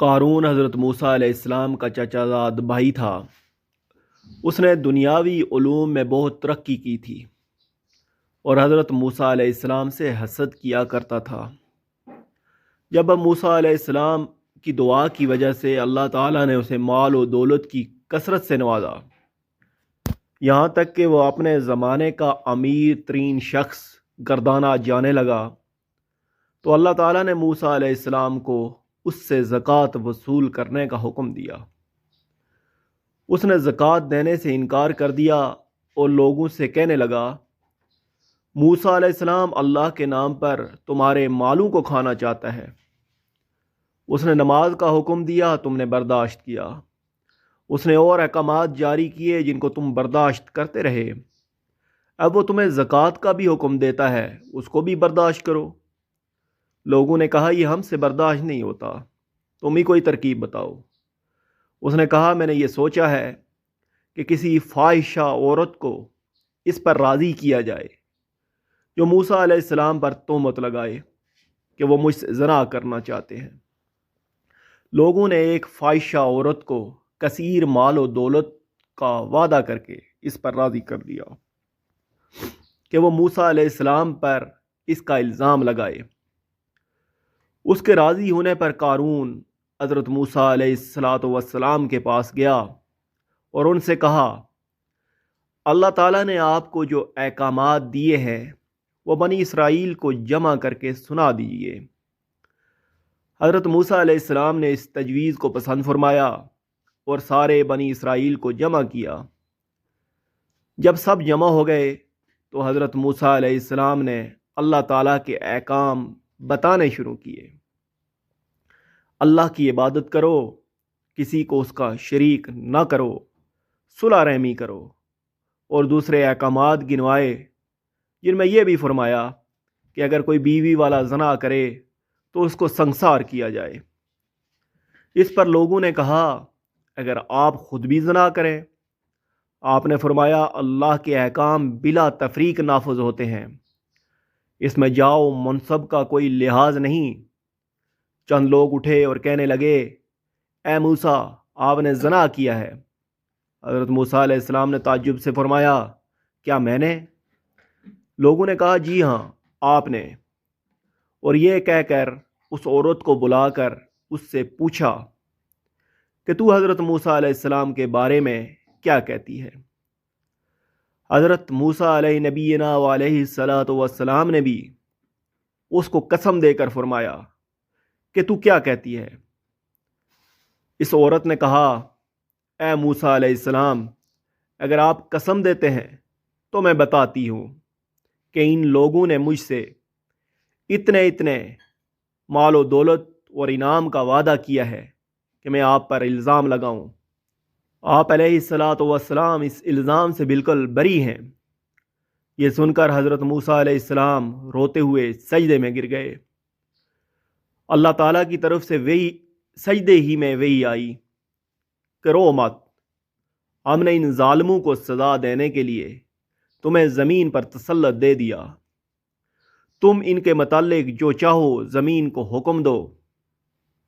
قارون حضرت موسیٰ علیہ السلام کا چچا زاد بھائی تھا۔ اس نے دنیاوی علوم میں بہت ترقی کی تھی اور حضرت موسیٰ علیہ السلام سے حسد کیا کرتا تھا۔ جب موسیٰ علیہ السلام کی دعا کی وجہ سے اللہ تعالیٰ نے اسے مال و دولت کی کثرت سے نوازا، یہاں تک کہ وہ اپنے زمانے کا امیر ترین شخص گردانا جانے لگا، تو اللہ تعالیٰ نے موسیٰ علیہ السلام کو اس سے زکوٰۃ وصول کرنے کا حکم دیا۔ اس نے زکوٰۃ دینے سے انکار کر دیا اور لوگوں سے کہنے لگا، موسیٰ علیہ السلام اللہ کے نام پر تمہارے مالوں کو کھانا چاہتا ہے۔ اس نے نماز کا حکم دیا، تم نے برداشت کیا۔ اس نے اور احکامات جاری کیے جن کو تم برداشت کرتے رہے۔ اب وہ تمہیں زکوٰۃ کا بھی حکم دیتا ہے، اس کو بھی برداشت کرو۔ لوگوں نے کہا، یہ ہم سے برداشت نہیں ہوتا، تم ہی کوئی ترکیب بتاؤ۔ اس نے کہا، میں نے یہ سوچا ہے کہ کسی فاحشہ عورت کو اس پر راضی کیا جائے جو موسیٰ علیہ السلام پر تہمت لگائے کہ وہ مجھ سے زنا کرنا چاہتے ہیں۔ لوگوں نے ایک فاحشہ عورت کو کثیر مال و دولت کا وعدہ کر کے اس پر راضی کر دیا کہ وہ موسیٰ علیہ السلام پر اس کا الزام لگائے۔ اس کے راضی ہونے پر قارون حضرت موسیٰ علیہ السلام کے پاس گیا اور ان سے کہا، اللہ تعالیٰ نے آپ کو جو احکامات دیے ہیں وہ بنی اسرائیل کو جمع کر کے سنا دیجیے۔ حضرت موسیٰ علیہ السلام نے اس تجویز کو پسند فرمایا اور سارے بنی اسرائیل کو جمع کیا۔ جب سب جمع ہو گئے تو حضرت موسیٰ علیہ السلام نے اللہ تعالیٰ کے احکام بتانے شروع کیے۔ اللہ کی عبادت کرو، کسی کو اس کا شریک نہ کرو، صلح رحمی کرو، اور دوسرے احکامات گنوائے جن میں یہ بھی فرمایا کہ اگر کوئی بیوی والا زنا کرے تو اس کو سنسار کیا جائے۔ اس پر لوگوں نے کہا، اگر آپ خود بھی زنا کریں؟ آپ نے فرمایا، اللہ کے احکام بلا تفریق نافذ ہوتے ہیں، اس میں جاؤ منصب کا کوئی لحاظ نہیں۔ چند لوگ اٹھے اور کہنے لگے، اے موسیٰ، آپ نے زنا کیا ہے۔ حضرت موسیٰ علیہ السلام نے تعجب سے فرمایا، کیا میں نے؟ لوگوں نے کہا، جی ہاں، آپ نے۔ اور یہ کہہ کر اس عورت کو بلا کر اس سے پوچھا کہ تو حضرت موسیٰ علیہ السلام کے بارے میں کیا کہتی ہے؟ حضرت موسیٰ علیہ نبینا علیہ الصلاۃ والسلام نے بھی اس کو قسم دے کر فرمایا کہ تو کیا کہتی ہے؟ اس عورت نے کہا، اے موسیٰ علیہ السلام، اگر آپ قسم دیتے ہیں تو میں بتاتی ہوں کہ ان لوگوں نے مجھ سے اتنے مال و دولت اور انعام کا وعدہ کیا ہے کہ میں آپ پر الزام لگاؤں۔ آپ علیہ الصلاۃ والسلام اس الزام سے بالکل بری ہیں۔ یہ سن کر حضرت موسیٰ علیہ السلام روتے ہوئے سجدے میں گر گئے۔ اللہ تعالیٰ کی طرف سے سجدے ہی میں وحی آئی کہ رو مت، ہم نے ان ظالموں کو سزا دینے کے لیے تمہیں زمین پر تسلط دے دیا، تم ان کے متعلق جو چاہو زمین کو حکم دو۔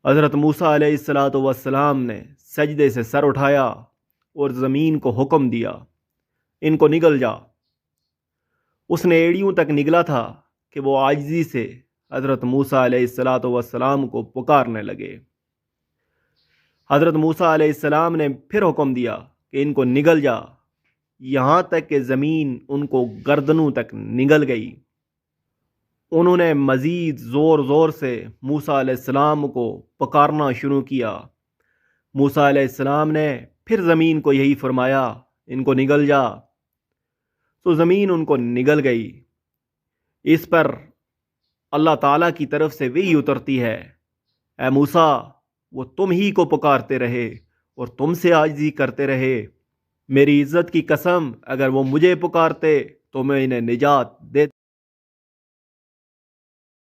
حضرت موسیٰ علیہ الصلاۃ والسلام نے سجدے سے سر اٹھایا اور زمین کو حکم دیا، ان کو نگل جا۔ اس نے ایڑیوں تک نگلا تھا کہ وہ عاجزی سے حضرت موسیٰ علیہ الصلاۃ والسلام کو پکارنے لگے۔ حضرت موسیٰ علیہ السلام نے پھر حکم دیا کہ ان کو نگل جا، یہاں تک کہ زمین ان کو گردنوں تک نگل گئی۔ انہوں نے مزید زور سے موسیٰ علیہ السلام کو پکارنا شروع کیا۔ موسیٰ علیہ السلام نے پھر زمین کو یہی فرمایا، ان کو نگل جا، تو زمین ان کو نگل گئی۔ اس پر اللہ تعالیٰ کی طرف سے وحی اترتی ہے، اے موسیٰ، وہ تم ہی کو پکارتے رہے اور تم سے عاجزی کرتے رہے۔ میری عزت کی قسم، اگر وہ مجھے پکارتے تو میں انہیں نجات دیتا۔